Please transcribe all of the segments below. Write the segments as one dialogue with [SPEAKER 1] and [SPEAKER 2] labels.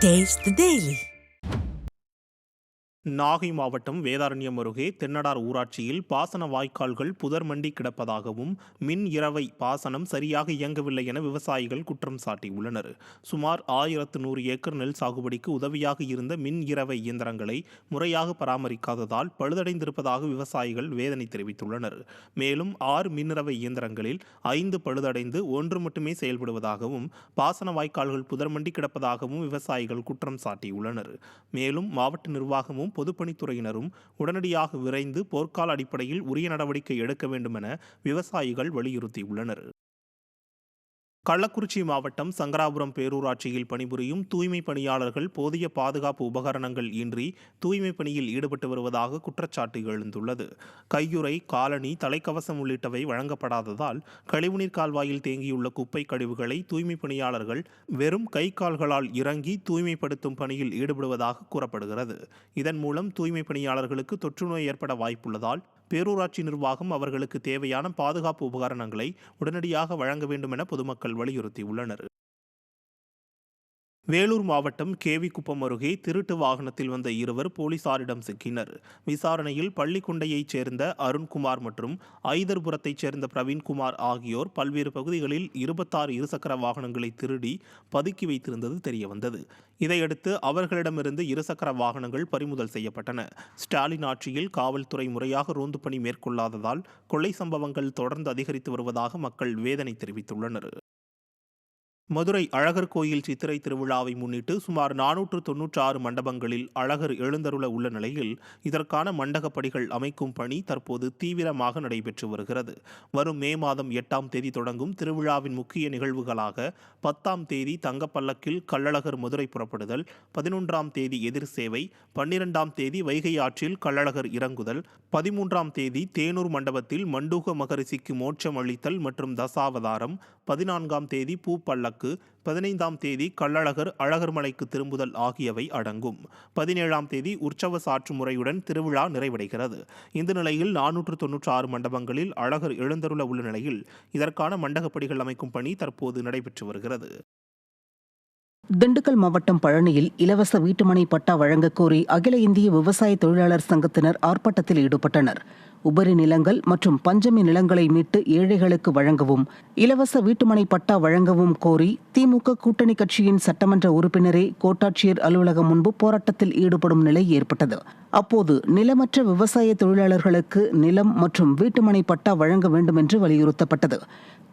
[SPEAKER 1] Taste the Daily.
[SPEAKER 2] Nagai மாவட்டம் வேதாரண்யம் அருகே தென்னடார் ஊராட்சியில் பாசன வாய்க்கால்கள் புதர் மண்டி கிடப்பதாகவும் மின் இரவை பாசனம் சரியாக இயங்கவில்லை என விவசாயிகள் குற்றம் சாட்டியுள்ளனர். சுமார் 1100 ஏக்கர் நெல் சாகுபடிக்கு உதவியாக இருந்த மின் இரவை இயந்திரங்களை முறையாக பராமரிக்காததால் பழுதடைந்திருப்பதாக விவசாயிகள் வேதனை தெரிவித்துள்ளனர். மேலும் 6 மின்னிரவை இயந்திரங்களில் 5 பழுதடைந்து 1 மட்டுமே செயல்படுவதாகவும் பாசன வாய்க்கால்கள் புதர் மண்டி கிடப்பதாகவும் விவசாயிகள் குற்றம் சாட்டியுள்ளனர். மேலும் மாவட்ட நிர்வாகமும் பொதுப்பணித்துறையினரும் உடனடியாக விரைந்து போர்க்கால அடிப்படையில் உரிய நடவடிக்கை எடுக்க வேண்டும் என விவசாயிகள் வலியுறுத்தியுள்ளனர். கள்ளக்குறிச்சி மாவட்டம் சங்கராபுரம் பேரூராட்சியில் பணிபுரியும் தூய்மை பணியாளர்கள் போதிய பாதுகாப்பு உபகரணங்கள் இன்றி தூய்மை பணியில் ஈடுபட்டு வருவதாக குற்றச்சாட்டு எழுந்துள்ளது. கையுறை, காலணி, தலைக்கவசம் உள்ளிட்டவை வழங்கப்படாததால் கழிவுநீர் கால்வாயில் தேங்கியுள்ள குப்பை கழிவுகளை தூய்மை பணியாளர்கள் வெறும் கை கால்களால் இறங்கி தூய்மைப்படுத்தும் பணியில் ஈடுபடுவதாக கூறப்படுகிறது. இதன் மூலம் தூய்மை பணியாளர்களுக்கு தொற்றுநோய் ஏற்பட வாய்ப்புள்ளதால் பேரூராட்சி நிர்வாகம் அவர்களுக்கு தேவையான பாதுகாப்பு உபகரணங்களை உடனடியாக வழங்க வேண்டும் என பொதுமக்கள் வலியுறுத்தியுள்ளனர். வேலூர் மாவட்டம் கேவிக்குப்பம் அருகே திருட்டு வாகனத்தில் வந்த இருவர் போலீசாரிடம் சிக்கினர். விசாரணையில் பள்ளிக்குண்டையைச் சேர்ந்த அருண்குமார் மற்றும் ஐதர்புரத்தைச் சேர்ந்த பிரவீன்குமார் ஆகியோர் பல்வேறு பகுதிகளில் 26 இருசக்கர வாகனங்களை திருடி பதுக்கி வைத்திருந்தது தெரியவந்தது. இதையடுத்து அவர்களிடமிருந்து இருசக்கர வாகனங்கள் பறிமுதல் செய்யப்பட்டன. ஸ்டாலின் ஆட்சியில் காவல்துறை முறையாக ரோந்து பணி மேற்கொள்ளாததால் கொள்ளை சம்பவங்கள் தொடர்ந்து அதிகரித்து வருவதாக மக்கள் வேதனை தெரிவித்துள்ளனர். மதுரை அழகர் கோயில் சித்திரை திருவிழாவை முன்னிட்டு சுமார் 496 மண்டபங்களில் அழகர் எழுந்தருள உள்ள நிலையில் இதற்கான மண்டகப்படிகள் அமைக்கும் பணி தற்போது தீவிரமாக நடைபெற்று வருகிறது. வரும் மே மாதம் 8ஆம் தேதி தொடங்கும் திருவிழாவின் முக்கிய நிகழ்வுகளாக 10ஆம் தேதி தங்கப்பல்லக்கில் கள்ளழகர் மதுரை புறப்படுதல், 11ஆம் தேதி எதிர் சேவை, 12ஆம் தேதி வைகை ஆற்றில் கள்ளழகர் இறங்குதல், 13ஆம் தேதி தேனூர் மண்டபத்தில் மண்டூக மகரிஷிக்கு மோட்சம் அளித்தல் மற்றும் தசாவதாரம், 14ஆம் தேதி பூப்பல்லக்கு, 15ஆம் தேதி கள்ளழகர் அழகர்மலைக்கு திரும்புதல் ஆகியவை அடங்கும். 17ஆம் தேதி உற்சவ சாற்று முறையுடன் திருவிழா நிறைவடைகிறது. இந்த நிலையில் 496 மண்டபங்களில் அழகர் எழுந்தருள உள்ள நிலையில் இதற்கான மண்டகப்படிகள் அமைக்கும் பணி தற்போது நடைபெற்று வருகிறது.
[SPEAKER 3] திண்டுக்கல் மாவட்டம் பழனியில் இலவச வீட்டுமனை பட்டா வழங்கக் கோரி அகில இந்திய விவசாய தொழிலாளர் சங்கத்தினர் ஆர்ப்பாட்டத்தில் ஈடுபட்டனர். உபரி நிலங்கள் மற்றும் பஞ்சமி நிலங்களை மீட்டு ஏழைகளுக்கு வழங்கவும், இலவச வீட்டுமனை பட்டா வழங்கவும் கோரி திமுக கூட்டணி கட்சியின் சட்டமன்ற உறுப்பினரே கோட்டாட்சியர் அலுவலகம் முன்பு போராட்டத்தில் ஈடுபடும் நிலை ஏற்பட்டது. அப்போது நிலமற்ற விவசாய தொழிலாளர்களுக்கு நிலம் மற்றும் வீட்டுமனை பட்டா வழங்க வேண்டும் என்று வலியுறுத்தப்பட்டது.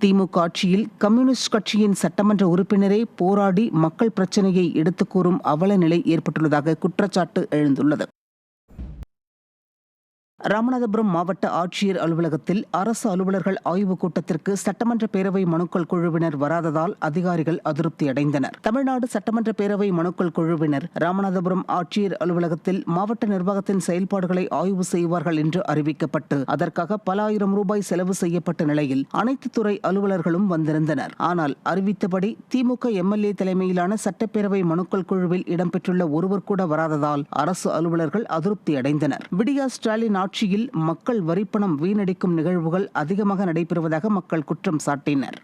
[SPEAKER 3] திமுக ஆட்சியில் கம்யூனிஸ்ட் கட்சியின் சட்டமன்ற உறுப்பினரே போராடி மக்கள் பிரச்சினையை எடுத்துக் கூறும் அவல நிலை ஏற்பட்டுள்ளதாக குற்றச்சாட்டு எழுந்துள்ளது. ராமநாதபுரம் மாவட்ட ஆட்சியர் அலுவலகத்தில் அரசு அலுவலர்கள் ஆய்வுக் கூட்டத்திற்கு சட்டமன்ற பேரவை மனுக்கள் குழுவினர் வராததால் அதிகாரிகள் அதிருப்தி அடைந்தனர். தமிழ்நாடு சட்டமன்ற பேரவை மனுக்கள் குழுவினர் ராமநாதபுரம் ஆட்சியர் அலுவலகத்தில் மாவட்ட நிர்வாகத்தின் செயல்பாடுகளை ஆய்வு செய்வார்கள் என்று அறிவிக்கப்பட்டு அதற்காக பல ஆயிரம் ரூபாய் செலவு செய்யப்பட்ட நிலையில் அனைத்து துறை அலுவலர்களும் வந்திருந்தனர். ஆனால் அறிவித்தபடி திமுக எம்எல்ஏ தலைமையிலான சட்டப்பேரவை மனுக்கள் குழுவில் இடம்பெற்றுள்ள ஒருவர் கூட வராததால் அரசு அலுவலர்கள் அதிருப்தி அடைந்தனர். விடியா ஸ்டாலின் ஆட்சியில் மக்கள் வரிப்பணம் வீணடிக்கும் நிகழ்வுகள் அதிகமாக நடைபெறுவதாக மக்கள் குற்றம் சாட்டினர்.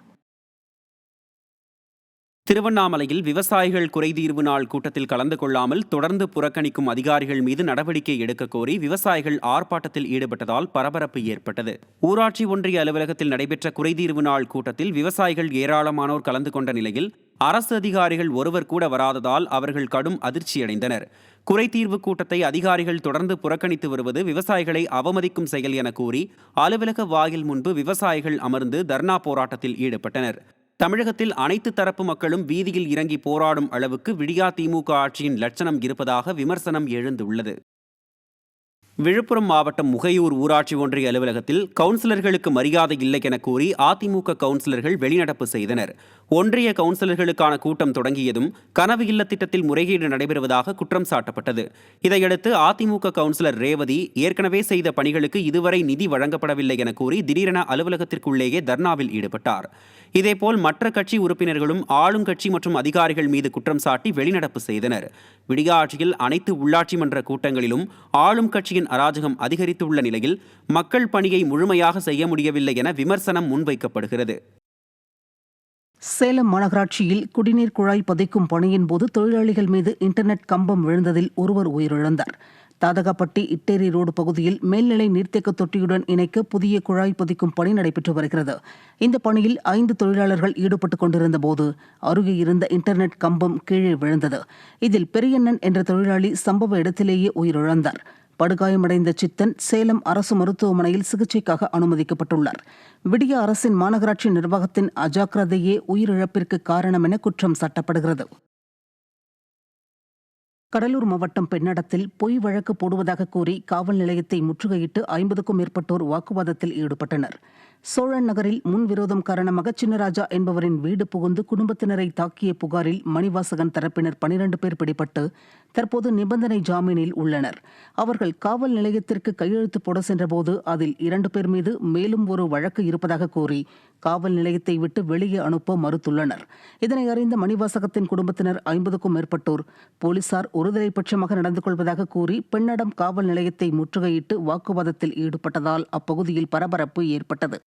[SPEAKER 4] திருவண்ணாமலையில் விவசாயிகள் குறைதீர்வு நாள் கூட்டத்தில் கலந்து கொள்ளாமல் தொடர்ந்து புறக்கணிக்கும் அதிகாரிகள் மீது நடவடிக்கை எடுக்க கோரி விவசாயிகள் ஆர்ப்பாட்டத்தில் ஈடுபட்டதால் பரபரப்பு ஏற்பட்டது. ஊராட்சி ஒன்றிய அலுவலகத்தில் நடைபெற்ற குறைதீர்வு நாள் கூட்டத்தில் விவசாயிகள் ஏராளமானோர் கலந்து கொண்ட நிலையில் அரசு அதிகாரிகள் ஒருவர் கூட வராததால் அவர்கள் கடும் அதிர்ச்சியடைந்தனர். குறைதீர்வு கூட்டத்தை அதிகாரிகள் தொடர்ந்து புறக்கணித்து வருவது விவசாயிகளை அவமதிக்கும் செயல் என கூறி அலுவலக வாயில் முன்பு விவசாயிகள் அமர்ந்து தர்ணா போராட்டத்தில் ஈடுபட்டனர். தமிழகத்தில் அனைத்து தரப்பு மக்களும் வீதியில் இறங்கி போராடும் அளவுக்கு விடியா திமுக ஆட்சியின் லட்சணம் இருப்பதாக விமர்சனம் எழுந்துள்ளது. விழுப்புரம் மாவட்டம் முகையூர் ஊராட்சி ஒன்றிய அலுவலகத்தில் கவுன்சிலர்களுக்கு மரியாதை இல்லை என கூறி அதிமுக கவுன்சிலர்கள் வெளிநடப்பு செய்தனர். ஒன்றிய கவுன்சிலர்களுக்கான கூட்டம் தொடங்கியதும் கனவு இல்ல திட்டத்தில் முறைகேடு நடைபெறுவதாக குற்றம் சாட்டப்பட்டது. இதையடுத்து அதிமுக கவுன்சிலர் ரேவதி ஏற்கனவே செய்த பணிகளுக்கு இதுவரை நிதி வழங்கப்படவில்லை என கூறி திடீரென அலுவலகத்திற்குள்ளேயே தர்ணாவில் ஈடுபட்டார். இதேபோல் மற்ற கட்சி உறுப்பினர்களும் ஆளுங்கட்சி மற்றும் அதிகாரிகள் மீது குற்றம் சாட்டி வெளிநடப்பு செய்தனர். விடியா ஆட்சியில் அனைத்து உள்ளாட்சி மன்ற கூட்டங்களிலும் ஆளும் கட்சியின் அராஜகம் அதிகரித்துள்ள நிலையில் மக்கள் பணியை முழுமையாக செய்ய முடியவில்லை என விமர்சனம் முன்வைக்கப்படுகிறது.
[SPEAKER 3] சேலம் மாநகராட்சியில் குடிநீர் குழாய் பதிக்கும் பணியின் போது தொழிலாளிகள் மீது இன்டர்நெட் கம்பம் விழுந்ததில் ஒருவர் உயிரிழந்தார். தாதகாப்பட்டி இட்டேரி ரோடு பகுதியில் மேல்நிலை நீர்த்தேக்க தொட்டியுடன் இணைக்க புதிய குழாய் பதிக்கும் பணி நடைபெற்று வருகிறது. இந்த பணியில் 5 தொழிலாளர்கள் ஈடுபட்டுக் கொண்டிருந்த போது அருகே இருந்த இன்டர்நெட் கம்பம் கீழே விழுந்தது. இதில் பெரியண்ணன் என்ற தொழிலாளி சம்பவ இடத்திலேயே உயிரிழந்தார். படுகாயமடைந்த சித்தன் சேலம் அரசு மருத்துவமனையில் சிகிச்சைக்காக அனுமதிக்கப்பட்டுள்ளார். விடிய அரசின் மாநகராட்சி நிர்வாகத்தின் அஜாக்கிரதையே உயிரிழப்பிற்கு காரணம் என குற்றம் சாட்டப்படுகிறது. கடலூர் மாவட்டம் பெண்ணடத்தில் பொய் வழக்கு போடுவதாக கூறி காவல் நிலையத்தை முற்றுகையிட்டு 50க்கும் மேற்பட்டோர் வாக்குவாதத்தில் ஈடுபட்டனர். சோழன் நகரில் முன்விரோதம் காரணமாக சின்னராஜா என்பவரின் வீடு புகுந்து குடும்பத்தினரை தாக்கிய புகாரில் மணிவாசகன் தரப்பினர் 12 பேர் பிடிபட்டு தற்போது நிபந்தனை ஜாமீனில் உள்ளனர். அவர்கள் காவல் நிலையத்திற்கு கையெழுத்து போட சென்றபோது அதில் 2 பேர் மீது மேலும் ஒரு வழக்கு இருப்பதாக கூறி காவல் நிலையத்தை விட்டு வெளியே அனுப்ப மறுத்துள்ளனர். இதனை அறிந்த மணிவாசகத்தின் குடும்பத்தினர் 50க்கும் மேற்பட்டோர் போலீசார் ஒருதலைபட்சமாக நடந்து கொள்வதாக கூறி பெண்ணடம் காவல் நிலையத்தை முற்றுகையிட்டு வாக்குவாதத்தில் ஈடுபட்டதால் அப்பகுதியில் பரபரப்பு ஏற்பட்டது.